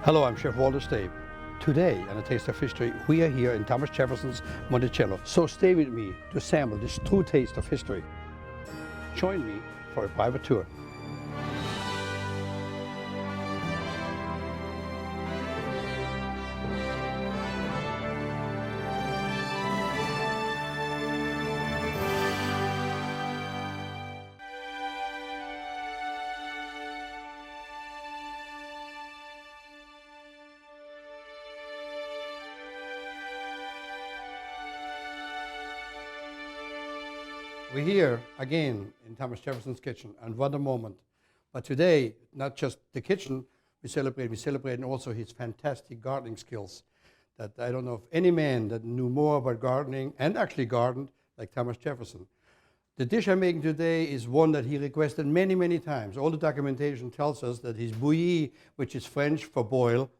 Hello, I'm Chef Walter Staib. Today, on A Taste of History, we are here in Thomas Jefferson's Monticello. So stay with me to sample this true taste of history. Join me for a private tour. We're here again in Thomas Jefferson's kitchen, and what a moment. But today, not just the kitchen we celebrate also his fantastic gardening skills. That I don't know of any man that knew more about gardening and actually gardened like Thomas Jefferson. The dish I'm making today is one that he requested many, many times. All the documentation tells us that his bouilli, which is French for boil,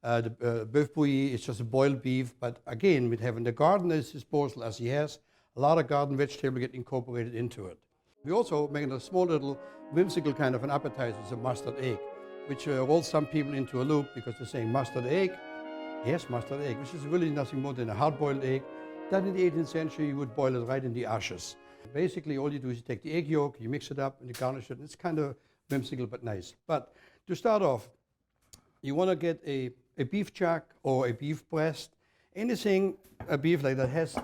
the bœuf bouilli is just a boiled beef, but again, with having the garden at his disposal as he has, a lot of garden vegetable get incorporated into it. We also making a small little whimsical kind of an appetizer, it's a mustard egg, which rolls some people into a loop because they're saying mustard egg. Yes, mustard egg, which is really nothing more than a hard-boiled egg. That in the 18th century, you would boil it right in the ashes. Basically, all you do is you take the egg yolk, you mix it up, and you garnish it. It's kind of whimsical but nice. But to start off, you want to get a beef chuck or a beef breast, anything, a beef like that has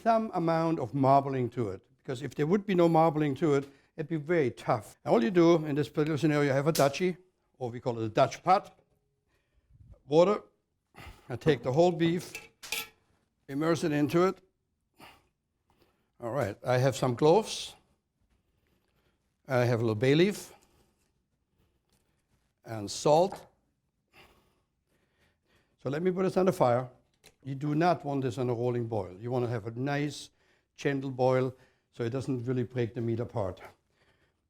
some amount of marbling to it, because if there would be no marbling to it, it'd be very tough. And all you do in this particular scenario, you have a Dutchie, or we call it a Dutch pot, water, I take the whole beef, immerse it into it. All right, I have some cloves, I have a little bay leaf, and salt. So let me put this on the fire. You do not want this on a rolling boil. You want to have a nice, gentle boil so it doesn't really break the meat apart.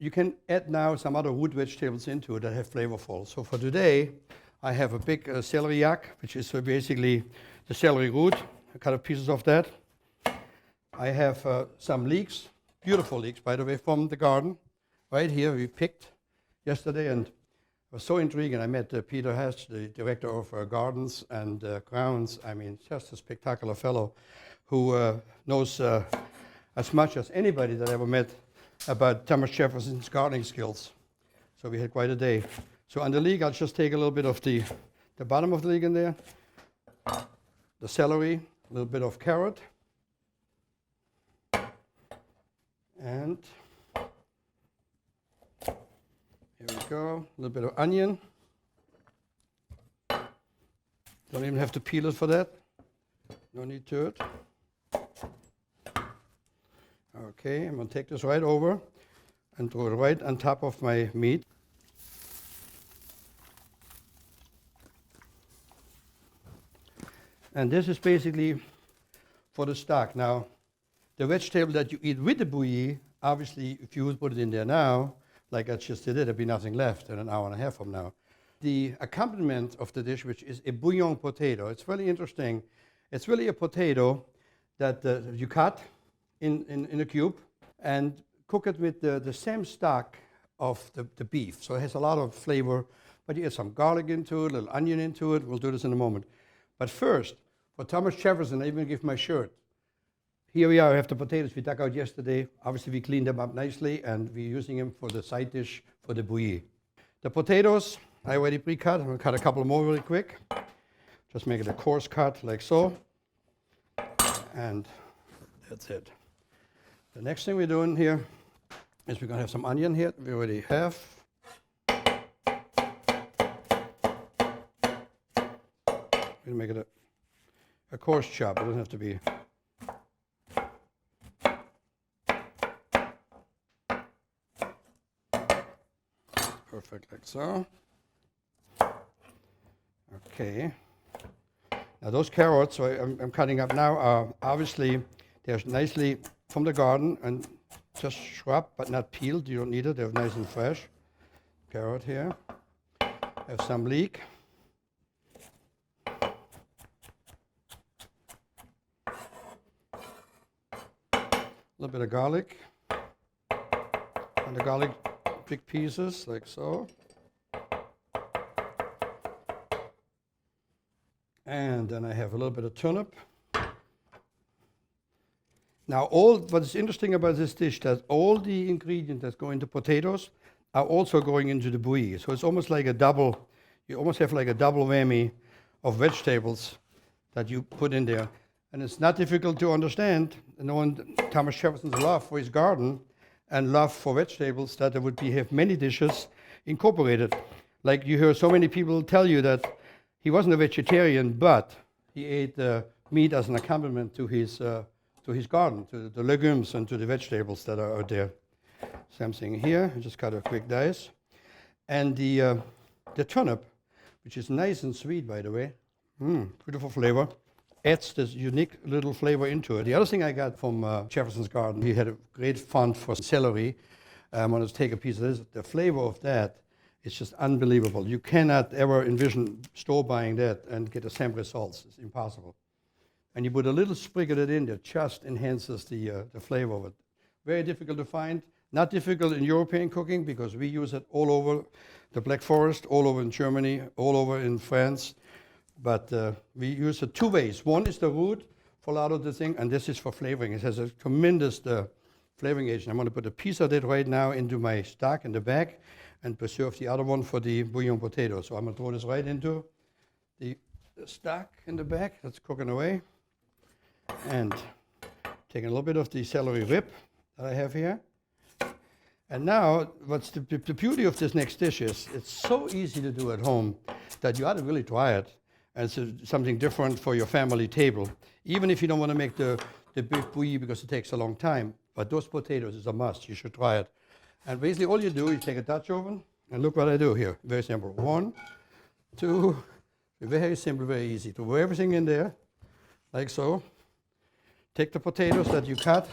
You can add now some other root vegetables into it that have flavorful. So for today, I have a big celery which is basically the celery root. I cut up pieces of that. I have some leeks, beautiful leeks, by the way, from the garden. Right here, we picked yesterday, and it was so intriguing. I met Peter Hess, the director of Gardens and Grounds. I mean, just a spectacular fellow who knows as much as anybody that I ever met about Thomas Jefferson's gardening skills. So we had quite a day. So on the leek, I'll just take a little bit of the bottom of the leek in there, the celery, a little bit of carrot, and here we go, a little bit of onion. Don't even have to peel it for that. No need to it. Okay, I'm going to take this right over and throw it right on top of my meat. And this is basically for the stock. Now, the vegetable that you eat with the bouilli, obviously, if you would put it in there now, like I just did it, there'd be nothing left in an hour and a half from now. The accompaniment of the dish, which is a bouillon potato, it's really interesting. It's really a potato that you cut in a cube and cook it with the same stock of the beef. So it has a lot of flavor, but you add some garlic into it, a little onion into it. We'll do this in a moment. But first, for Thomas Jefferson, I even give my shirt. Here we are, I have the potatoes we dug out yesterday. Obviously, we cleaned them up nicely, and we're using them for the side dish for the bouilli. The potatoes, I already pre-cut. I'm going to cut a couple more really quick. Just make it a coarse cut, like so. And that's it. The next thing we're doing here is we're going to have some onion here. We already have. We'll make it a coarse chop. It doesn't have to be. Perfect, like so. Okay. Now those carrots, so I'm cutting up now, are obviously, they're nicely from the garden and just shrub, but not peeled. You don't need it. They're nice and fresh. Carrot here. Have some leek. A little bit of garlic. And the garlic, big pieces, like so. And then I have a little bit of turnip. Now, what is interesting about this dish that all the ingredients that go into potatoes are also going into the bouilli. So it's almost like a double, you almost have like a double whammy of vegetables that you put in there. And it's not difficult to understand, knowing Thomas Jefferson's love for his garden and love for vegetables, that there would have many dishes incorporated. Like you hear so many people tell you that he wasn't a vegetarian, but he ate meat as an accompaniment to his garden, to the legumes and to the vegetables that are out there. Same thing here, I just cut a quick dice. And the turnip, which is nice and sweet, by the way, beautiful flavor, adds this unique little flavor into it. The other thing I got from Jefferson's garden, he had a great fond for celery. I wanted to take a piece of this. The flavor of that is just unbelievable. You cannot ever envision store-buying that and get the same results. It's impossible. And you put a little sprig of it in that just enhances the flavor of it. Very difficult to find. Not difficult in European cooking because we use it all over the Black Forest, all over in Germany, all over in France. But we use it two ways. One is the root for a lot of the thing, and this is for flavoring. It has a tremendous flavoring agent. I'm going to put a piece of it right now into my stock in the back and preserve the other one for the bouillon potato. So I'm going to throw this right into the stock in the back that's cooking away. And taking a little bit of the celery whip that I have here. And now, what's the beauty of this next dish is, it's so easy to do at home that you ought to really try it. And it's something different for your family table. Even if you don't want to make the big bouilli because it takes a long time. But those potatoes is a must, you should try it. And basically all you do, you take a Dutch oven, and look what I do here. Very simple. 1, 2, very simple, very easy. Throw everything in there, like so. Take the potatoes that you cut,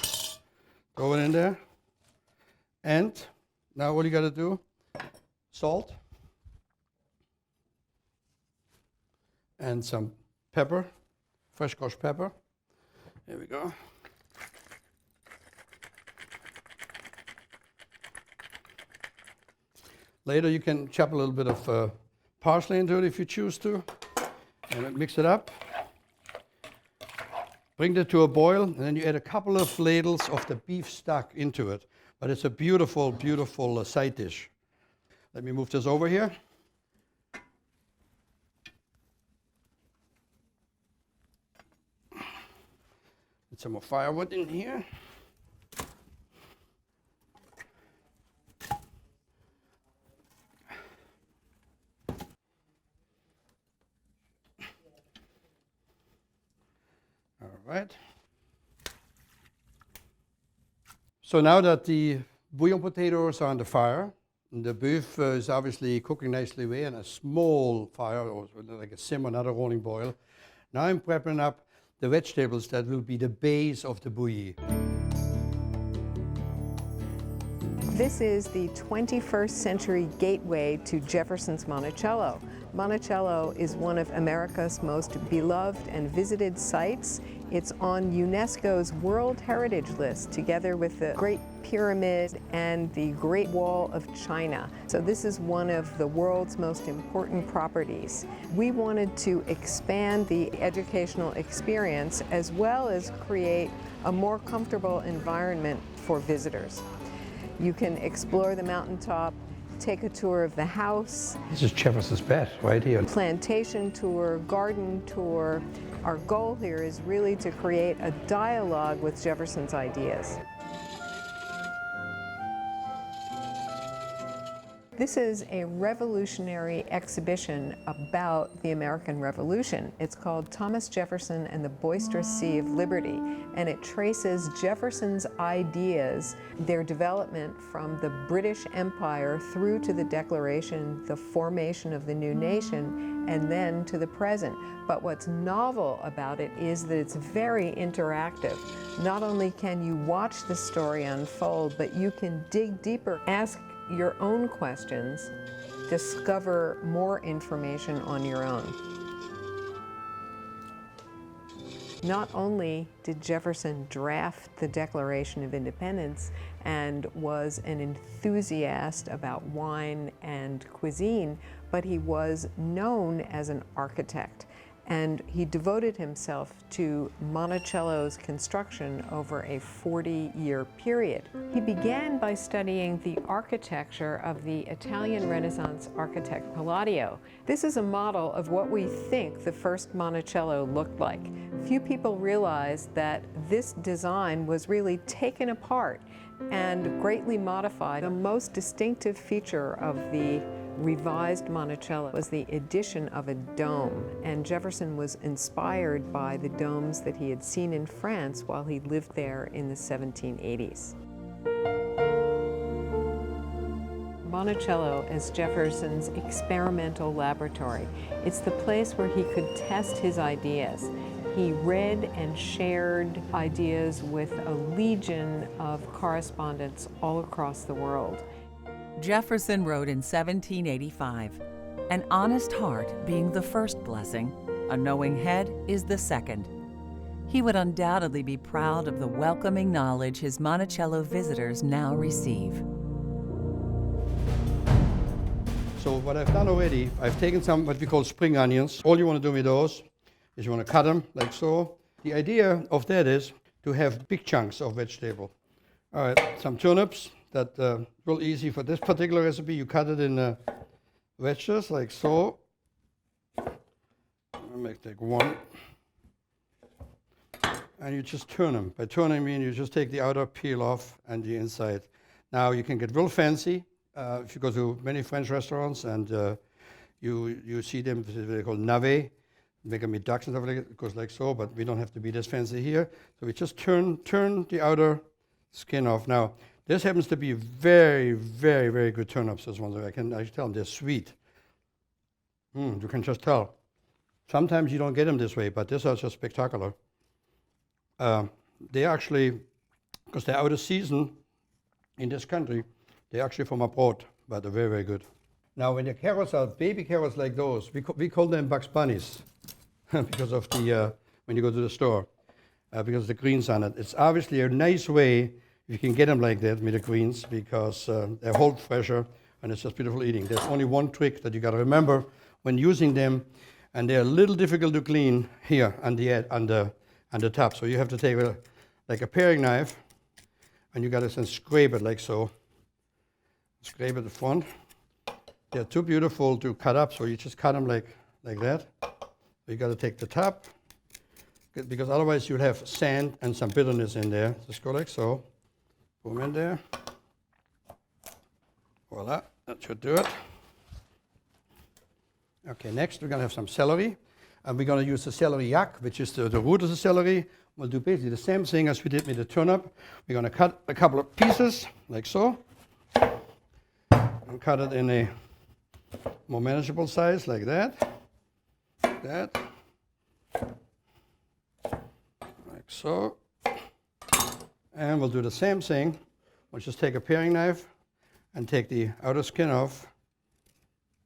throw it in there. And now what you got to do, salt and some pepper, fresh crushed pepper. There we go. Later you can chop a little bit of parsley into it if you choose to, and mix it up. Bring it to a boil, and then you add a couple of ladles of the beef stock into it. But it's a beautiful, beautiful side dish. Let me move this over here. Get some more firewood in here. All right. So now that the bouillon potatoes are on the fire, and the beef is obviously cooking nicely away on a small fire, or like a simmer, not a rolling boil. Now I'm prepping up the vegetables that will be the base of the bouilli. This is the 21st century gateway to Jefferson's Monticello. Monticello is one of America's most beloved and visited sites. It's on UNESCO's World Heritage List, together with the Great Pyramid and the Great Wall of China. So this is one of the world's most important properties. We wanted to expand the educational experience as well as create a more comfortable environment for visitors. You can explore the mountaintop, take a tour of the house. This is Jefferson's bed right here. Plantation tour, garden tour. Our goal here is really to create a dialogue with Jefferson's ideas. This is a revolutionary exhibition about the American Revolution. It's called Thomas Jefferson and the Boisterous Sea of Liberty, and it traces Jefferson's ideas, their development from the British Empire through to the Declaration, the formation of the new nation, and then to the present. But what's novel about it is that it's very interactive. Not only can you watch the story unfold, but you can dig deeper, ask your own questions, discover more information on your own. Not only did Jefferson draft the Declaration of Independence and was an enthusiast about wine and cuisine, but he was known as an architect. and he devoted himself to Monticello's construction over a 40-year period. He began by studying the architecture of the Italian Renaissance architect Palladio. This is a model of what we think the first Monticello looked like. Few people realize that this design was really taken apart and greatly modified. The most distinctive feature of the revised Monticello was the addition of a dome, and Jefferson was inspired by the domes that he had seen in France while he lived there in the 1780s. Monticello is Jefferson's experimental laboratory. It's the place where he could test his ideas. He read and shared ideas with a legion of correspondents all across the world. Jefferson wrote in 1785, "An honest heart being the first blessing, a knowing head is the second." He would undoubtedly be proud of the welcoming knowledge his Monticello visitors now receive. So what I've done already, I've taken some what we call spring onions. All you want to do with those is you want to cut them like so. The idea of that is to have big chunks of vegetable. All right, some turnips. That real easy for this particular recipe. You cut it in wedges like so. I make take one, and you just turn them. By turning, I mean you just take the outer peel off and the inside. Now you can get real fancy if you go to many French restaurants and you see them. They're called navet. Make them with ducks and stuff like it. It goes like so, but we don't have to be this fancy here. So we just turn the outer skin off. Now, this happens to be very, very, very good turnips. This one, I can tell them they're sweet. You can just tell. Sometimes you don't get them this way, but these are just spectacular. They actually, because they're out of season in this country, they're actually from abroad, but they're very, very good. Now, when the carrots are baby carrots like those, we call them Bugs Bunnies because of the when you go to the store, because of the greens on it. It's obviously a nice way. You can get them like that with the greens because they hold fresher and it's just beautiful eating. There's only one trick that you got to remember when using them, and they're a little difficult to clean here on the top. So you have to take like a paring knife, and you got to scrape it like so. Scrape at the front. They're too beautiful to cut up, so you just cut them like that. So you got to take the top because otherwise you'll have sand and some bitterness in there. Just go like so. Boom in there. Voila, that should do it. Okay, next we're going to have some celery. And we're going to use the celery yak, which is the root of the celery. We'll do basically the same thing as we did with the turnip. We're going to cut a couple of pieces, like so. And cut it in a more manageable size, like that. Like so. And we'll do the same thing. We'll just take a paring knife and take the outer skin off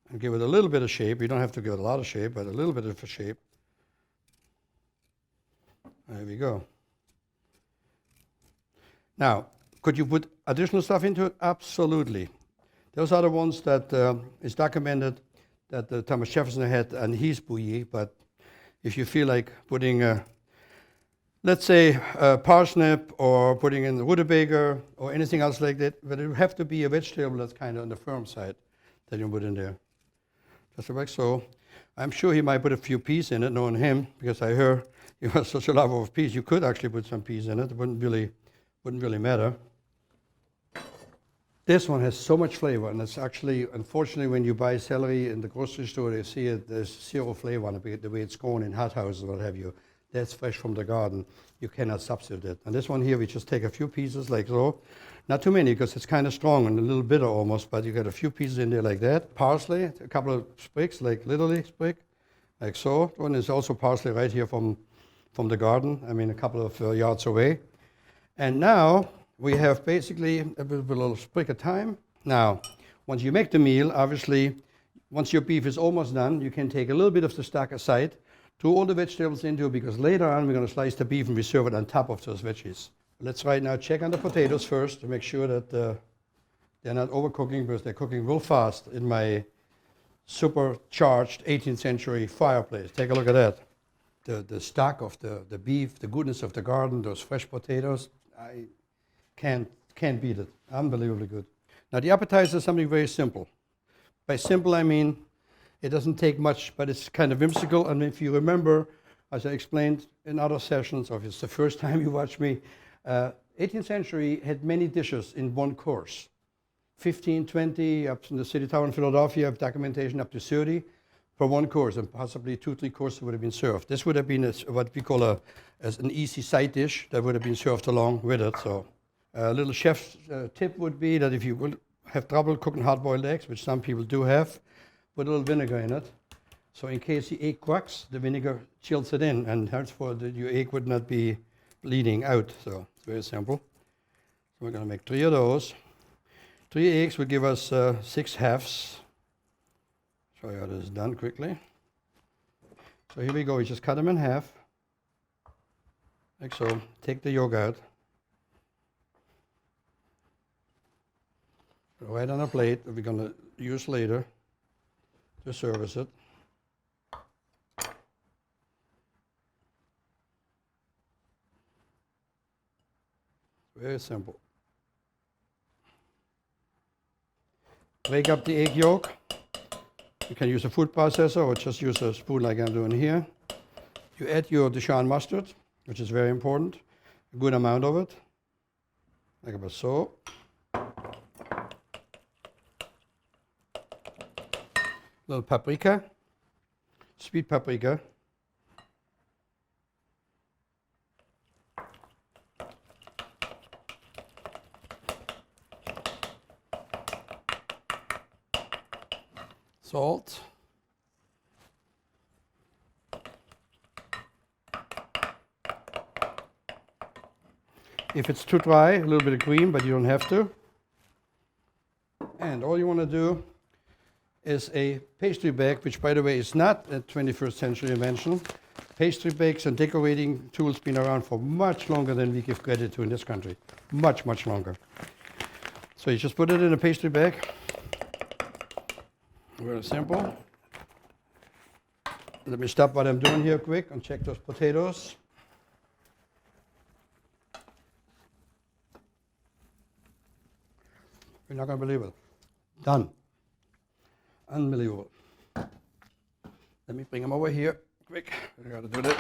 and give it a little bit of shape. You don't have to give it a lot of shape, but a little bit of a shape. There we go. Now, could you put additional stuff into it? Absolutely. Those are the ones that is documented that Thomas Jefferson had, and he's Bouilli. But if you feel like putting let's say parsnip or putting in the rutabaga or anything else like that, but it would have to be a vegetable that's kind of on the firm side that you put in there. Just like so. I'm sure he might put a few peas in it, knowing him, because I heard he was such a lover of peas. You could actually put some peas in it. It wouldn't really matter. This one has so much flavor, and it's actually, unfortunately, when you buy celery in the grocery store, they see it, there's zero flavor on it, the way it's grown in hothouses and what have you. That's fresh from the garden. You cannot substitute it. And this one here, we just take a few pieces like so. Not too many, because it's kind of strong and a little bitter almost, but you get a few pieces in there like that. Parsley, a couple of sprigs, like literally sprig, like so. One is also parsley right here from the garden. I mean, a couple of yards away. And now we have basically a little sprig of thyme. Now, once you make the meal, obviously, once your beef is almost done, you can take a little bit of the stock aside, throw all the vegetables into it, because later on we're going to slice the beef and we serve it on top of those veggies. Let's right now check on the potatoes first to make sure that they're not overcooking, because they're cooking real fast in my supercharged 18th century fireplace. Take a look at that. the stock of the beef, the goodness of the garden, those fresh potatoes. I can't beat it. Unbelievably good. Now the appetizer is something very simple. By simple I mean it doesn't take much, but it's kind of whimsical. And if you remember, as I explained in other sessions, or if it's the first time you watch me, 18th century had many dishes in one course. 15, 20, up in the city tower in Philadelphia, have documentation up to 30 for one course, and possibly 2-3 courses would have been served. This would have been what we call as an easy side dish that would have been served along with it. So a little chef's tip would be that if you will have trouble cooking hard-boiled eggs, which some people do have, put a little vinegar in it. So in case the egg cracks, the vinegar chills it in, and henceforth your egg would not be bleeding out. So it's very simple. So we're going to make 3 of those. 3 eggs will give us 6 halves. Show you how this is done quickly. So here we go. We just cut them in half, like so. Take the yolk out. Right on a plate that we're going to use later to service it. Very simple. Break up the egg yolk. You can use a food processor or just use a spoon like I'm doing here. You add your Dijon mustard, which is very important, a good amount of it, like about so. Little paprika, sweet paprika. Salt. If it's too dry, a little bit of cream, but you don't have to. And all you want to do is a pastry bake, which by the way is not a 21st century invention. Pastry bakes and decorating tools been around for much longer than we give credit to in this country. Much, much longer. So you just put it in a pastry bag. Very simple. Let me stop what I'm doing here quick and check those potatoes. You're not going to believe it. Done. Unbelievable. Let me bring them over here quick. I got to do that.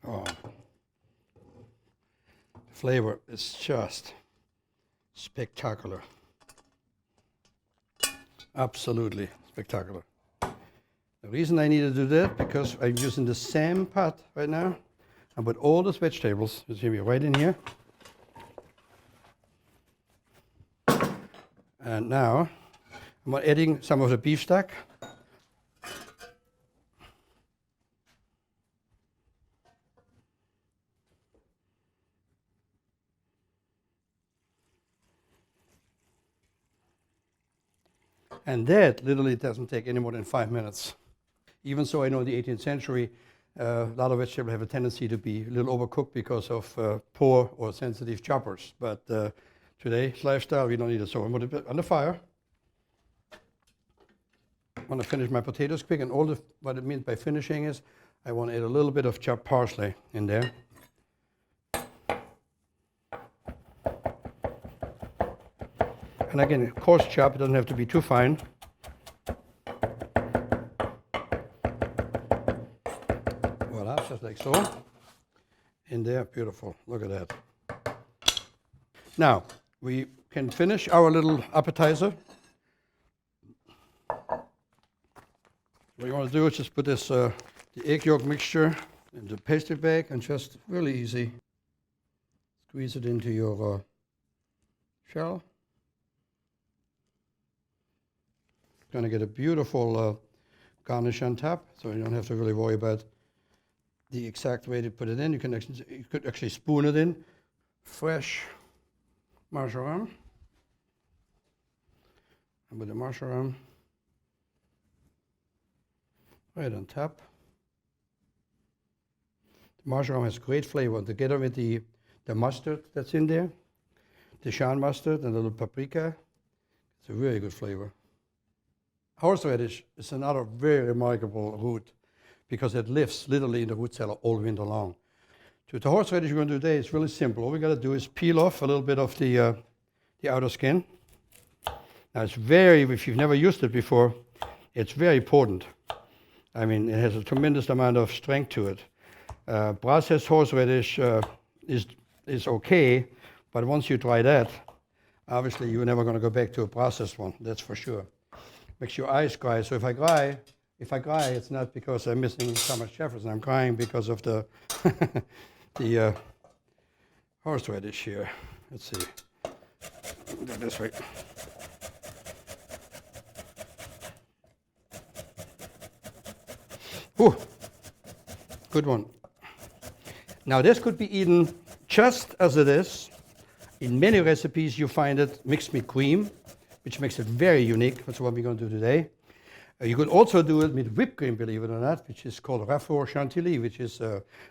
Oh. Flavor is just spectacular. Absolutely spectacular. The reason I need to do that, because I'm using the same pot right now. I put all those vegetables, you see me right in here. And now I'm adding some of the beef stock. And that literally doesn't take any more than 5 minutes. Even so, I know in the 18th century, a lot of vegetables have a tendency to be a little overcooked because of poor or sensitive choppers. But today's lifestyle, we don't need it. So I'm going to put it on the fire. I want to finish my potatoes quick. And what it means by finishing is I want to add a little bit of chopped parsley in there. And again, coarse chop, it doesn't have to be too fine. Voila, just like so. In there, beautiful. Look at that. Now, we can finish our little appetizer. What you want to do is just put this the egg yolk mixture in the pastry bag and just really easy squeeze it into your shell. Going to get a beautiful garnish on top, so you don't have to really worry about the exact way to put it in. You could actually spoon it in. Fresh marjoram. And with the marjoram right on top. The marjoram has great flavor together with the mustard that's in there, Dijon mustard and a little paprika. It's a very good flavor. Horseradish is another very remarkable root because it lives literally in the root cellar all winter long. To the horseradish we're going to do today is really simple. All we got to do is peel off a little bit of the outer skin. Now it's very, if you've never used it before, it's very potent. I mean, it has a tremendous amount of strength to it. Processed horseradish is okay, but once you try that, obviously you're never going to go back to a processed one, that's for sure. Makes your eyes cry. So if I cry, it's not because I'm missing Thomas Jefferson. I'm crying because of the the horseradish here. Let's see. Go this way. Ooh, good one. Now this could be eaten just as it is. In many recipes you find it mixed with cream, which makes it very unique. That's what we're going to do today. You could also do it with whipped cream, believe it or not, which is called Raffort Chantilly, which is,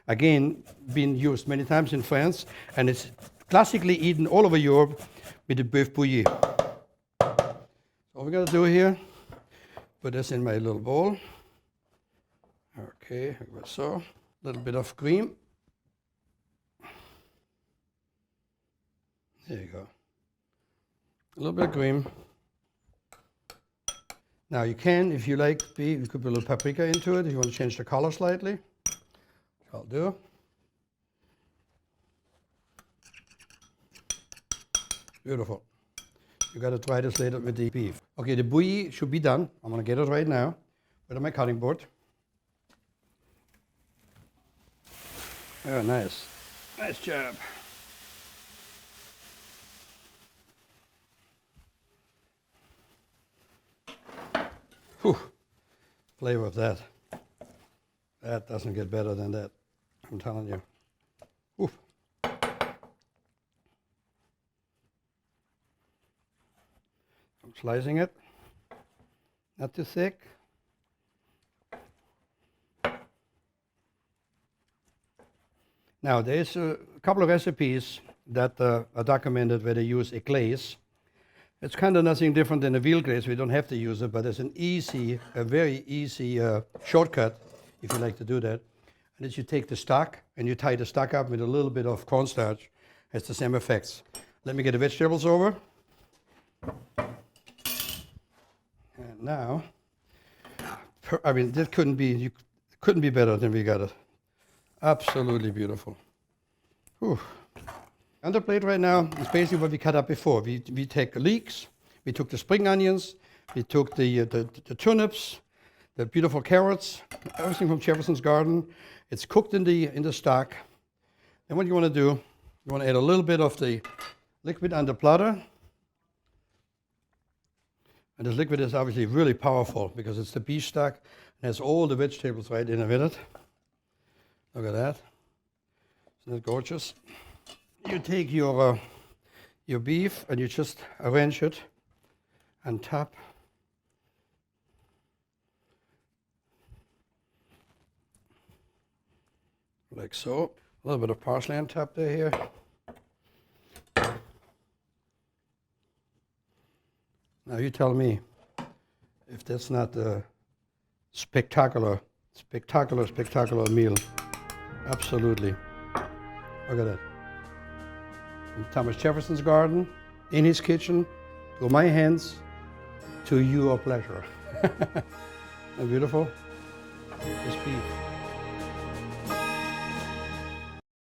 again, been used many times in France, and it's classically eaten all over Europe with the bœuf bouilli. So all we're going to do here, put this in my little bowl. Okay, like so. A little bit of cream. There you go. A little bit of cream. Now you can, if you like, you could put a little paprika into it if you want to change the color slightly. I'll do. Beautiful. You got to try this later with the beef. Okay, the bouilli should be done. I'm going to get it right now. Put it on my cutting board. Oh, nice. Nice job. Whew. Flavor of that. That doesn't get better than that. I'm telling you. Whew. I'm slicing it. Not too thick. Now, there's a couple of recipes that are documented where they use a glaze. It's kind of nothing different than a veal glaze. We don't have to use it, but it's a very easy shortcut if you like to do that. And it's you take the stock and you tie the stock up with a little bit of cornstarch. It has the same effects. Let me get the vegetables over. And now, I mean, this couldn't be better than we got it. Absolutely beautiful. Whew. On the plate right now is basically what we cut up before. We take the leeks, we took the spring onions, we took the turnips, the beautiful carrots, everything from Jefferson's garden. It's cooked in the stock. And what you want to do, you want to add a little bit of the liquid on the platter. And this liquid is obviously really powerful because it's the beef stock and has all the vegetables right in it. Look at that. Isn't that gorgeous? You take your beef and you just arrange it on top. Like so. A little bit of parsley on top there here. Now you tell me if that's not a spectacular meal. Absolutely. Look at that. From Thomas Jefferson's garden, in his kitchen, through my hands, to your pleasure. Isn't that beautiful? This beef.